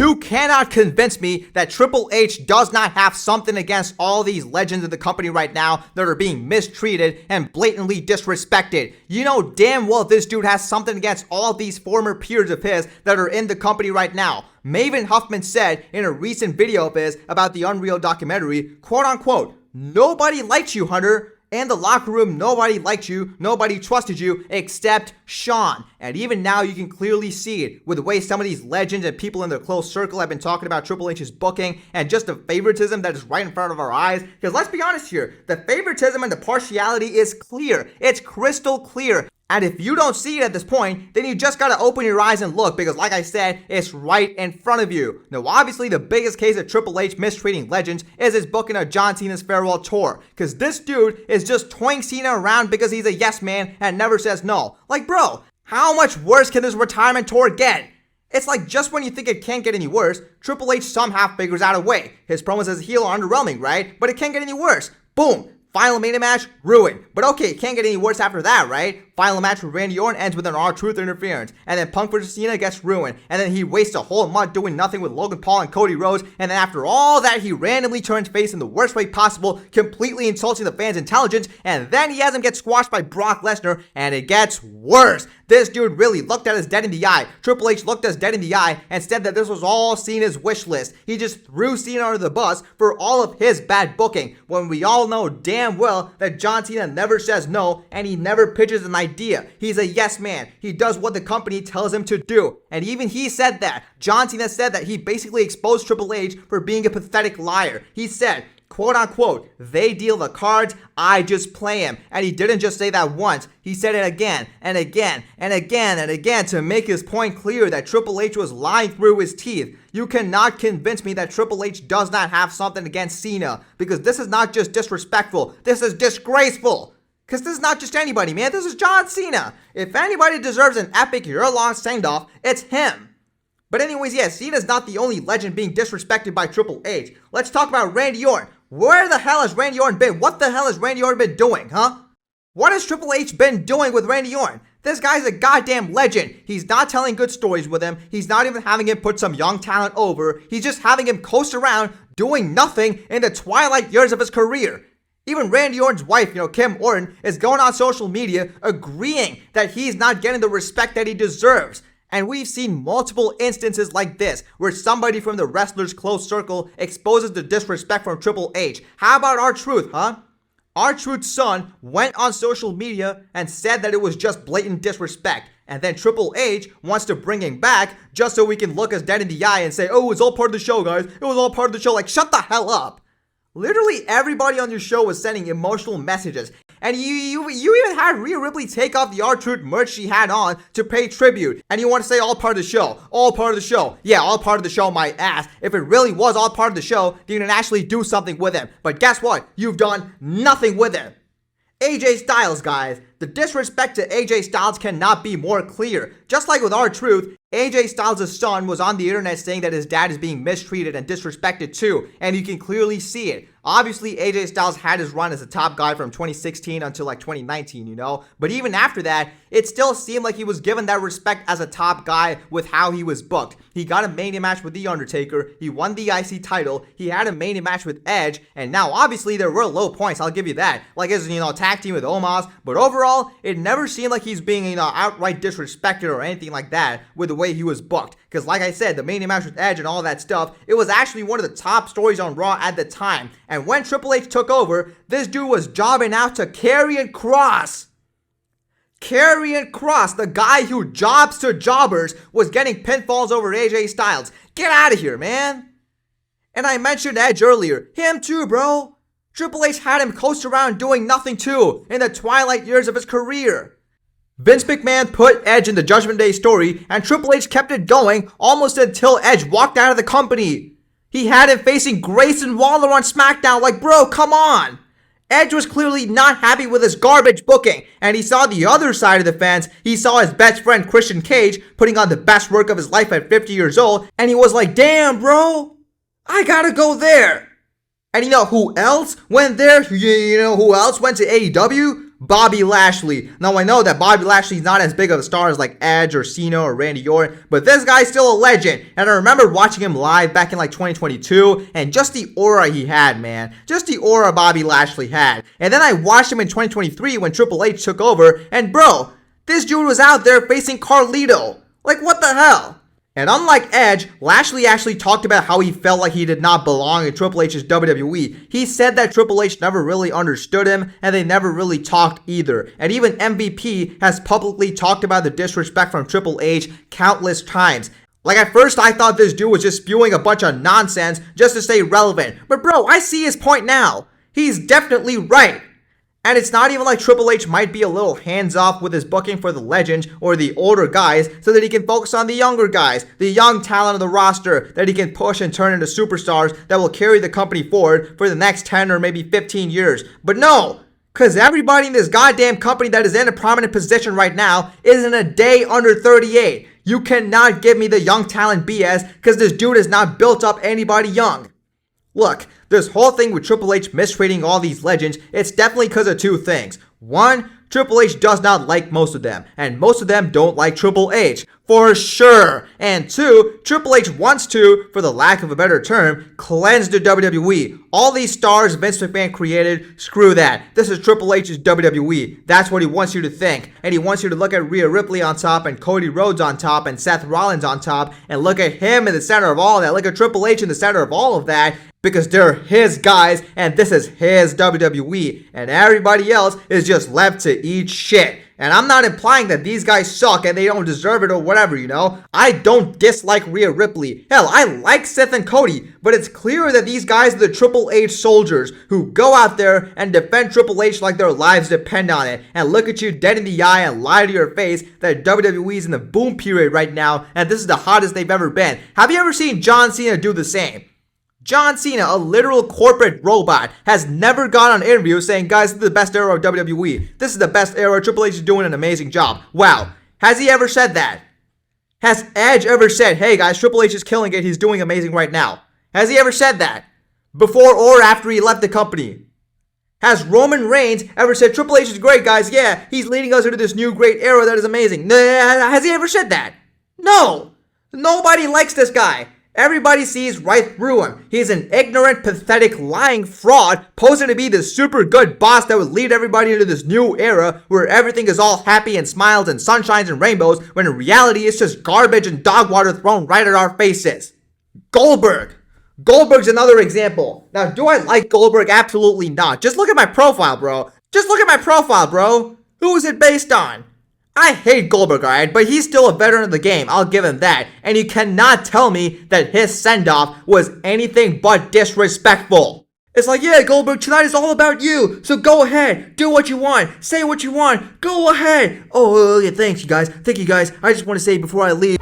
You cannot convince me that Triple H does not have something against all these legends in the company right now that are being mistreated and blatantly disrespected. You know damn well this dude has something against all these former peers of his that are in the company right now. Maven Huffman said in a recent video of his about the Unreal documentary, quote unquote, "Nobody likes you, Hunter. In the locker room, nobody liked you, nobody trusted you, except Sean." And even now, you can clearly see it with the way some of these legends and people in their close circle have been talking about Triple H's booking and just the favoritism that is right in front of our eyes. Because let's be honest here, the favoritism and the partiality is clear. It's crystal clear. And if you don't see it at this point, then you just gotta open your eyes and look, because like I said, it's right in front of you. Now, obviously, the biggest case of Triple H mistreating legends is his booking of John Cena's farewell tour. Because this dude is just toying Cena around because he's a yes man and never says no. Like, bro, how much worse can this retirement tour get? It's like just when you think it can't get any worse, Triple H somehow figures out a way. His promos as a heel are underwhelming, right? But it can't get any worse. Boom. Final Mania match, ruined. But okay, it can't get any worse after that, right? Final match with Randy Orton ends with an R-Truth interference. And then Punk vs. Cena gets ruined. And then he wastes a whole month doing nothing with Logan Paul and Cody Rhodes. And then after all that, he randomly turns face in the worst way possible, completely insulting the fans' intelligence. And then he has him get squashed by Brock Lesnar. And it gets worse. This dude really looked at us dead in the eye. Triple H looked us dead in the eye and said that this was all Cena's wish list. He just threw Cena under the bus for all of his bad booking, when we all know damn well that John Cena never says no and he never pitches an idea. He's a yes man. He does what the company tells him to do. And even he said that. John Cena said that he basically exposed Triple H for being a pathetic liar. He said, quote unquote, "They deal the cards, I just play them." And he didn't just say that once. He said it again and again and again and again to make his point clear that Triple H was lying through his teeth. You cannot convince me that Triple H does not have something against Cena, because this is not just disrespectful, this is disgraceful. Because this is not just anybody, man. This is John Cena. If anybody deserves an epic year-long send-off, it's him. But anyways, yeah, Cena's not the only legend being disrespected by Triple H. Let's talk about Randy Orton. Where the hell has Randy Orton been? What the hell has Randy Orton been doing, huh? What has Triple H been doing with Randy Orton? This guy's a goddamn legend. He's not telling good stories with him. He's not even having him put some young talent over. He's just having him coast around doing nothing in the twilight years of his career. Even Randy Orton's wife, Kim Orton, is going on social media agreeing that he's not getting the respect that he deserves. And we've seen multiple instances like this, where somebody from the wrestler's close circle exposes the disrespect from Triple H. How about R-Truth, huh? R-Truth's son went on social media and said that it was just blatant disrespect. And then Triple H wants to bring him back just so we can look us dead in the eye and say, "Oh, it's all part of the show, guys. It was all part of the show." Like, shut the hell up. Literally everybody on your show was sending emotional messages. And you even had Rhea Ripley take off the R-Truth merch she had on to pay tribute. And you want to say all part of the show. All part of the show. Yeah, all part of the show, my ass. If it really was all part of the show, then you can actually do something with him. But guess what? You've done nothing with him. AJ Styles, guys. The disrespect to AJ Styles cannot be more clear. Just like with R-Truth, AJ Styles' son was on the internet saying that his dad is being mistreated and disrespected too, and you can clearly see it. Obviously, AJ Styles had his run as a top guy from 2016 until like 2019, but even after that, it still seemed like he was given that respect as a top guy with how he was booked. He got a Mania match with The Undertaker, he won the IC title, he had a Mania match with Edge, and now obviously there were low points, I'll give you that, like his tag team with Omos, but overall, it never seemed like he's being outright disrespected or anything like that with the way he was booked. Because like I said, the Mania match with Edge and all that stuff, it was actually one of the top stories on Raw at the time. And when Triple H took over, this dude was jobbing out to Karrion Kross. Karrion Kross, the guy who jobs to jobbers, was getting pinfalls over AJ Styles. Get out of here, man. And I mentioned Edge earlier. Him too, bro. Triple H had him coast around doing nothing too in the twilight years of his career. Vince McMahon put Edge in the Judgment Day story, and Triple H kept it going almost until Edge walked out of the company. He had him facing Grayson Waller on SmackDown, like, bro, come on. Edge was clearly not happy with his garbage booking, and he saw the other side of the fence. He saw his best friend Christian Cage putting on the best work of his life at 50 years old, and he was like, damn, bro, I gotta go there. And you know who else went there? You know who else went to AEW? Bobby Lashley. Now I know that Bobby Lashley's not as big of a star as like Edge or Cena or Randy Orton, but this guy's still a legend. And I remember watching him live back in like 2022, and just the aura he had, man. Just the aura Bobby Lashley had. And then I watched him in 2023 when Triple H took over, and bro, this dude was out there facing Carlito. Like, what the hell? And unlike Edge, Lashley actually talked about how he felt like he did not belong in Triple H's WWE. He said that Triple H never really understood him, and they never really talked either. And even MVP has publicly talked about the disrespect from Triple H countless times. Like, at first I thought this dude was just spewing a bunch of nonsense just to stay relevant. But bro, I see his point now. He's definitely right. And it's not even like Triple H might be a little hands-off with his booking for the legends or the older guys so that he can focus on the younger guys, the young talent of the roster that he can push and turn into superstars that will carry the company forward for the next 10 or maybe 15 years. But no, because everybody in this goddamn company that is in a prominent position right now isn't a day under 38. You cannot give me the young talent BS because this dude has not built up anybody young. Look, this whole thing with Triple H mistreating all these legends, it's definitely because of two things. One, Triple H does not like most of them, and most of them don't like Triple H, for sure. And two, Triple H wants to, for the lack of a better term, cleanse the WWE. All these stars Vince McMahon created, screw that. This is Triple H's WWE. That's what he wants you to think. And he wants you to look at Rhea Ripley on top, and Cody Rhodes on top, and Seth Rollins on top, and look at him in the center of all of that. Look at Triple H in the center of all of that, because they're his guys, and this is his WWE, and everybody else is just left to eat shit. And I'm not implying that these guys suck and they don't deserve it or whatever, you know? I don't dislike Rhea Ripley. Hell, I like Seth and Cody, but it's clear that these guys are the Triple H soldiers who go out there and defend Triple H like their lives depend on it, and look at you dead in the eye and lie to your face that WWE is in the boom period right now, and this is the hottest they've ever been. Have you ever seen John Cena do the same? John Cena, a literal corporate robot, has never gone on interviews saying, guys, this is the best era of WWE. This is the best era. Triple H is doing an amazing job. Wow. Has he ever said that? Has Edge ever said, hey guys, Triple H is killing it. He's doing amazing right now? Has he ever said that? Before or after he left the company? Has Roman Reigns ever said, Triple H is great, guys. Yeah, he's leading us into this new great era that is amazing. Has he ever said that? No. Nobody likes this guy. Everybody sees right through him. He's an ignorant, pathetic, lying fraud posing to be the super good boss that would lead everybody into this new era where everything is all happy and smiles and sunshines and rainbows, when in reality it's just garbage and dog water thrown right at our faces. Goldberg. Goldberg's another example. Now, do I like Goldberg? Absolutely not. Just look at my profile, bro. Just look at my profile, bro. Who is it based on? I hate Goldberg, alright, but he's still a veteran of the game, I'll give him that. And you cannot tell me that his send-off was anything but disrespectful. It's like, yeah, Goldberg, tonight is all about you, so go ahead, do what you want, say what you want, go ahead. Oh, yeah, thank you guys, I just want to say before I leave.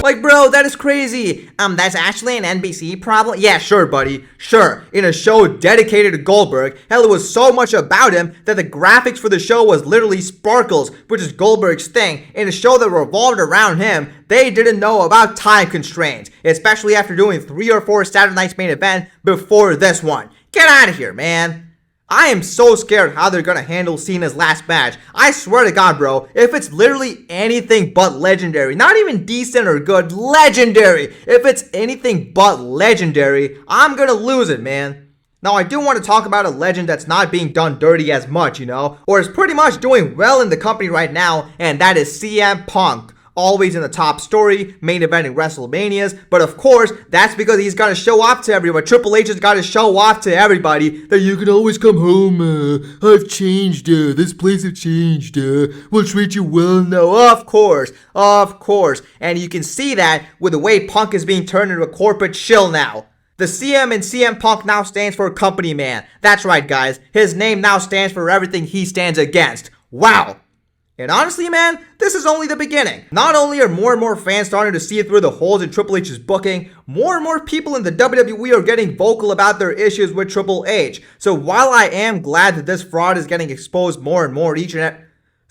Like, bro, that is crazy. That's actually an NBC problem? Yeah, sure, buddy. Sure. In a show dedicated to Goldberg, hell, it was so much about him that the graphics for the show was literally sparkles, which is Goldberg's thing. In a show that revolved around him, they didn't know about time constraints, especially after doing 3 or 4 Saturday Night's Main Event before this one. Get out of here, man. I am so scared how they're gonna handle Cena's last match. I swear to God, bro, if it's literally anything but legendary, not even decent or good, legendary, if it's anything but legendary, I'm gonna lose it, man. Now, I do want to talk about a legend that's not being done dirty as much, you know, or is pretty much doing well in the company right now, and that is CM Punk. Always in the top story, main eventing WrestleManias, but of course, that's because he's got to show off to everybody. Triple H has got to show off to everybody that you can always come home. I've changed. This place has changed. We'll treat you well now. Of course. And you can see that with the way Punk is being turned into a corporate shill now. The CM in CM Punk now stands for company man. That's right, guys. His name now stands for everything he stands against. Wow. And honestly, man, this is only the beginning. Not only are more and more fans starting to see through the holes in Triple H's booking, more and more people in the WWE are getting vocal about their issues with Triple H. So while I am glad that this fraud is getting exposed more and more each and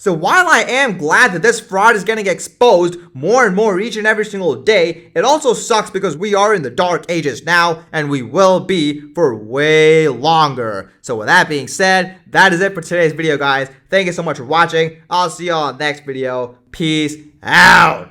So while I am glad that this fraud is getting exposed more and more each and every single day, it also sucks because we are in the dark ages now, and we will be for way longer. So with that being said, that is it for today's video, guys. Thank you so much for watching. I'll see y'all on the next video. Peace out.